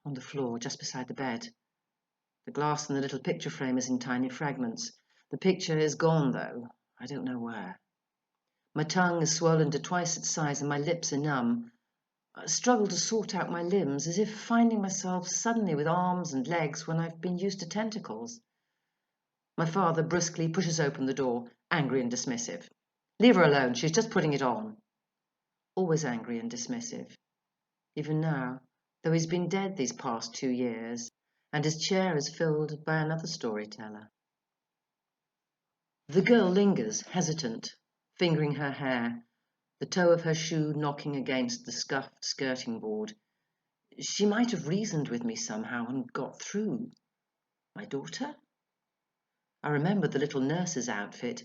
on the floor just beside the bed. The glass in the little picture frame is in tiny fragments. The picture is gone, though. I don't know where. My tongue is swollen to twice its size and my lips are numb. I struggle to sort out my limbs, as if finding myself suddenly with arms and legs when I've been used to tentacles. My father brusquely pushes open the door, angry and dismissive. "Leave her alone, she's just putting it on." Always angry and dismissive. Even now, though he's been dead these past 2 years, and his chair is filled by another storyteller. The girl lingers, hesitant, fingering her hair, the toe of her shoe knocking against the scuffed skirting board. She might have reasoned with me somehow and got through. My daughter? I remember the little nurse's outfit,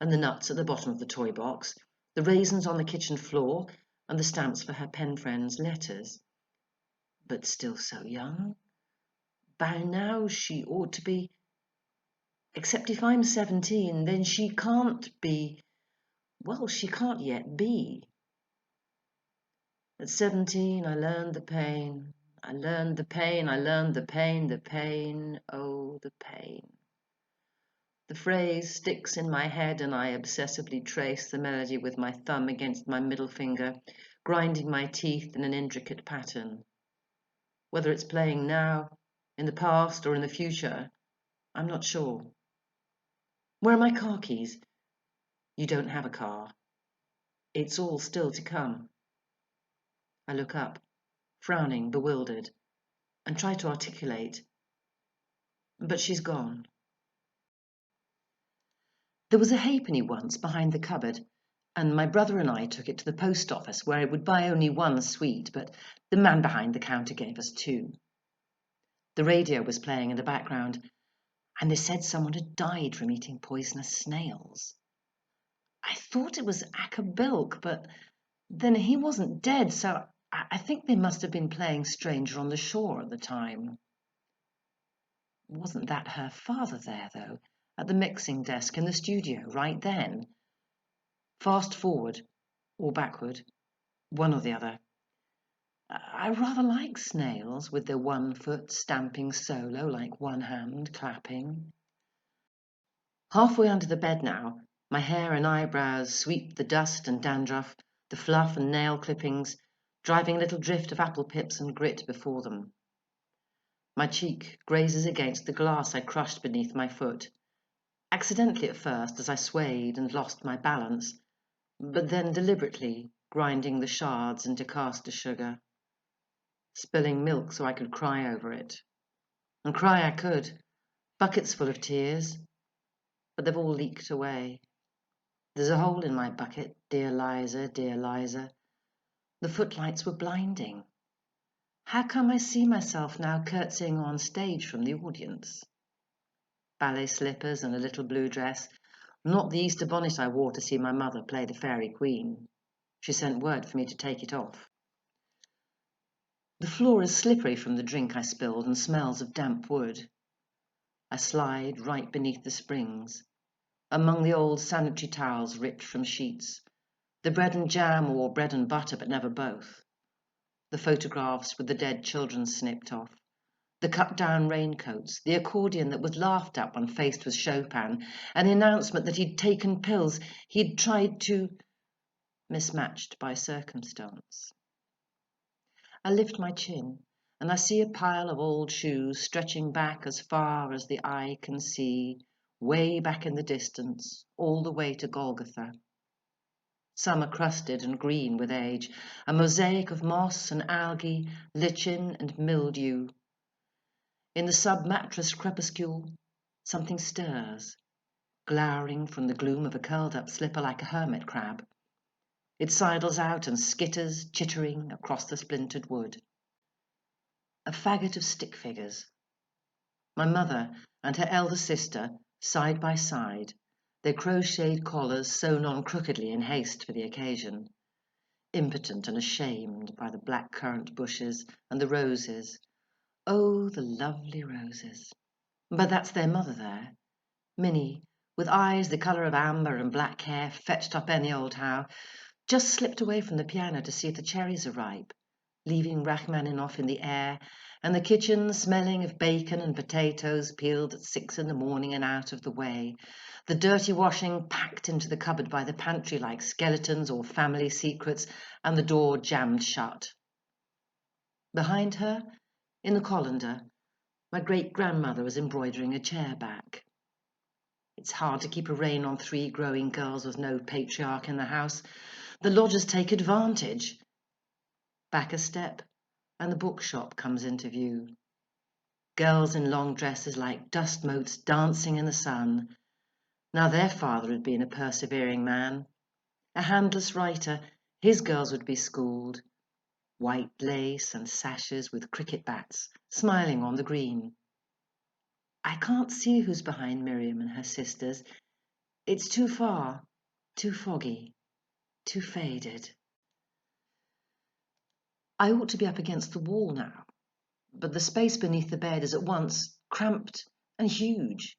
and the nuts at the bottom of the toy box, the raisins on the kitchen floor, and the stamps for her pen friends' letters. But still so young. By now she ought to be... Except if I'm 17, then she can't be... Well, she can't yet be. At 17, I learned the pain. I learned the pain, I learned the pain, oh, the pain. The phrase sticks in my head and I obsessively trace the melody with my thumb against my middle finger, grinding my teeth in an intricate pattern. Whether it's playing now, in the past, or in the future, I'm not sure. Where are my car keys? You don't have a car. It's all still to come. I look up, frowning, bewildered, and try to articulate. But she's gone. There was a halfpenny once behind the cupboard, and my brother and I took it to the post office where it would buy only one sweet, but the man behind the counter gave us 2. The radio was playing in the background, and they said someone had died from eating poisonous snails. I thought it was Bilk, but then he wasn't dead, so I think they must have been playing Stranger on the Shore at the time. Wasn't that her father there, though, at the mixing desk in the studio right then? Fast forward, or backward, one or the other. I rather like snails with their one foot stamping solo like one hand clapping. Halfway under the bed now, my hair and eyebrows sweep the dust and dandruff, the fluff and nail clippings, driving a little drift of apple pips and grit before them. My cheek grazes against the glass I crushed beneath my foot, accidentally at first as I swayed and lost my balance, but then deliberately grinding the shards into caster sugar, spilling milk so I could cry over it. And cry I could, buckets full of tears, but they've all leaked away. There's a hole in my bucket, dear Liza, dear Liza. The footlights were blinding. How come I see myself now curtsying on stage from the audience? Ballet slippers and a little blue dress, not the Easter bonnet I wore to see my mother play the Fairy Queen. She sent word for me to take it off. The floor is slippery from the drink I spilled and smells of damp wood. I slide right beneath the springs, among the old sanitary towels ripped from sheets, the bread and jam or bread and butter but never both, the photographs with the dead children snipped off, the cut-down raincoats, the accordion that was laughed at when faced with Chopin, and the announcement that he'd taken pills he'd tried to... mismatched by circumstance. I lift my chin, and I see a pile of old shoes stretching back as far as the eye can see, way back in the distance, all the way to Golgotha. Some are crusted and green with age, a mosaic of moss and algae, lichen and mildew. In the sub-mattress crepuscule, something stirs, glowering from the gloom of a curled-up slipper like a hermit crab. It sidles out and skitters, chittering, across the splintered wood. A faggot of stick figures. My mother and her elder sister, side by side, their crocheted collars sewn on crookedly in haste for the occasion, impotent and ashamed by the black currant bushes and the roses. Oh, the lovely roses. But that's their mother there, Minnie, with eyes the colour of amber and black hair fetched up any old how, just slipped away from the piano to see if the cherries are ripe. leaving Rachmaninoff in the air, and the kitchen smelling of bacon and potatoes peeled at 6 in the morning and out of the way, the dirty washing packed into the cupboard by the pantry like skeletons or family secrets, and the door jammed shut. Behind her, in the colander, my great-grandmother was embroidering a chair back. It's hard to keep a rein on 3 growing girls with no patriarch in the house. The lodgers take advantage. Back a step, and the bookshop comes into view. Girls in long dresses like dust motes dancing in the sun. Now their father had been a persevering man. A handless writer, his girls would be schooled. White lace and sashes with cricket bats, smiling on the green. I can't see who's behind Miriam and her sisters. It's too far, too foggy, too faded. I ought to be up against the wall now, but the space beneath the bed is at once cramped and huge.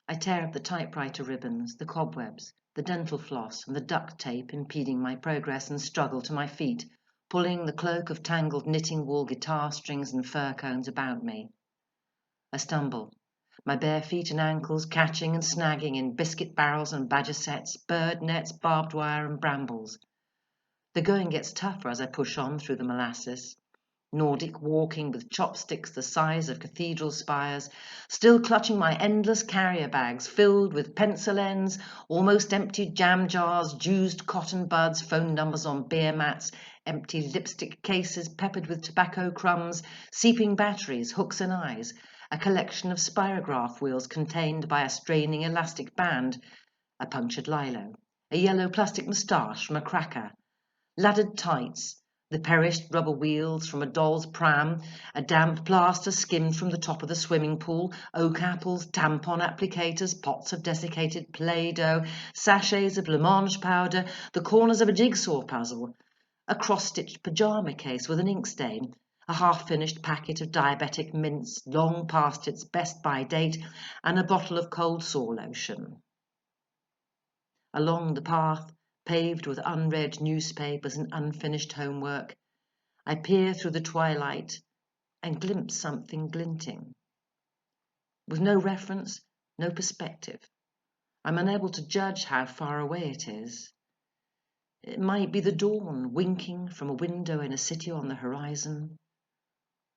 I tear up the typewriter ribbons, the cobwebs, the dental floss, and the duct tape impeding my progress, and struggle to my feet, pulling the cloak of tangled knitting wool guitar strings and fir cones about me. I stumble, my bare feet and ankles catching and snagging in biscuit barrels and badger sets, bird nets, barbed wire and brambles. The going gets tougher as I push on through the molasses. Nordic walking with chopsticks the size of cathedral spires, still clutching my endless carrier bags filled with pencil ends, almost empty jam jars, juiced cotton buds, phone numbers on beer mats, empty lipstick cases peppered with tobacco crumbs, seeping batteries, hooks and eyes, a collection of spirograph wheels contained by a straining elastic band, a punctured lilo, a yellow plastic moustache from a cracker, laddered tights, the perished rubber wheels from a doll's pram, a damp plaster skimmed from the top of the swimming pool, oak apples, tampon applicators, pots of desiccated Play-Doh, sachets of blancmange powder, the corners of a jigsaw puzzle, a cross-stitched pyjama case with an ink stain, a half-finished packet of diabetic mints long past its best-by date, and a bottle of cold sore lotion. Along the path, paved with unread newspapers and unfinished homework, I peer through the twilight and glimpse something glinting. With no reference, no perspective, I'm unable to judge how far away it is. It might be the dawn winking from a window in a city on the horizon,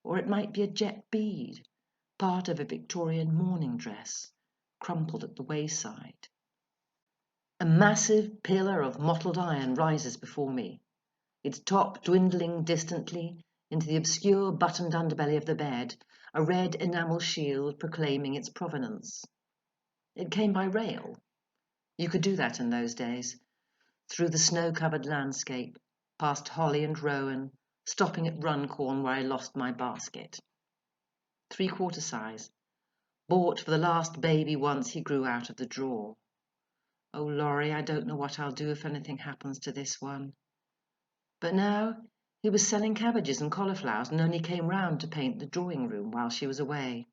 or it might be a jet bead, part of a Victorian morning dress, crumpled at the wayside. A massive pillar of mottled iron rises before me, its top dwindling distantly into the obscure buttoned underbelly of the bed, a red enamel shield proclaiming its provenance. It came by rail. You could do that in those days, through the snow-covered landscape, past Holly and Rowan, stopping at Runcorn where I lost my basket. 3/4 size, bought for the last baby once he grew out of the drawer. Oh, Laurie, I don't know what I'll do if anything happens to this one. But now he was selling cabbages and cauliflowers and only came round to paint the drawing room while she was away.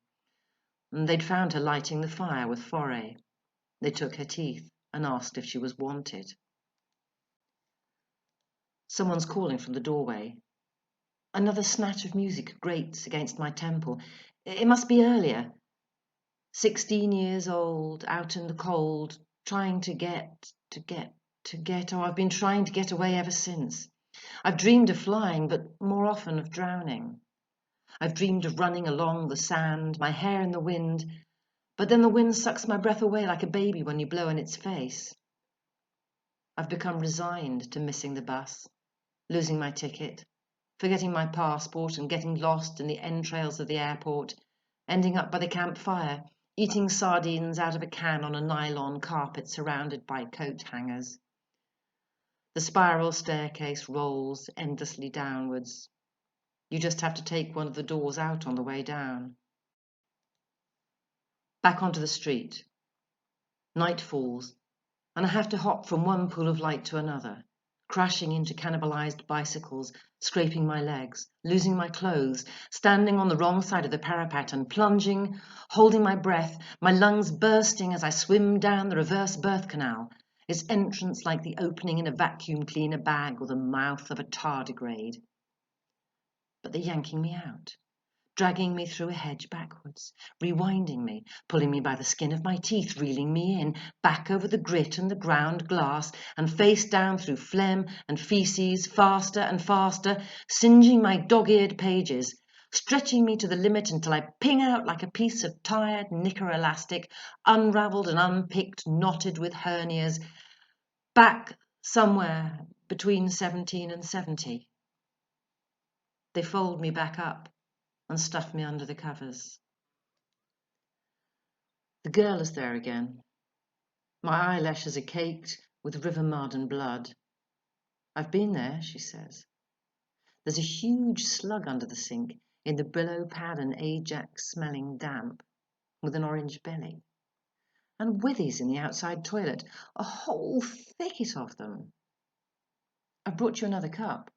And they'd found her lighting the fire with Foray. They took her teeth and asked if she was wanted. Someone's calling from the doorway. Another snatch of music grates against my temple. It must be earlier. 16 years old, out in the cold, trying to get. Oh, I've been trying to get away ever since. I've dreamed of flying, but more often of drowning. I've dreamed of running along the sand, my hair in the wind, but then the wind sucks my breath away like a baby when you blow in its face. I've become resigned to missing the bus, losing my ticket, forgetting my passport and getting lost in the entrails of the airport, ending up by the campfire, eating sardines out of a can on a nylon carpet surrounded by coat hangers. The spiral staircase rolls endlessly downwards. You just have to take one of the doors out on the way down. Back onto the street. Night falls, and I have to hop from one pool of light to another, crashing into cannibalized bicycles, scraping my legs, losing my clothes, standing on the wrong side of the parapet and plunging, holding my breath, my lungs bursting as I swim down the reverse birth canal, its entrance like the opening in a vacuum cleaner bag or the mouth of a tardigrade. but they're yanking me out, dragging me through a hedge backwards, rewinding me, pulling me by the skin of my teeth, reeling me in, back over the grit and the ground glass, and face down through phlegm and faeces, faster and faster, singeing my dog-eared pages, stretching me to the limit until I ping out like a piece of tired knicker elastic, unravelled and unpicked, knotted with hernias, back somewhere between 17 and 70. They fold me back up and stuff me under the covers. The girl is there again. My eyelashes are caked with river mud and blood. I've been there, she says. There's a huge slug under the sink in the Brillo pad and Ajax-smelling damp, with an orange belly. And withies in the outside toilet, a whole thicket of them. I've brought you another cup.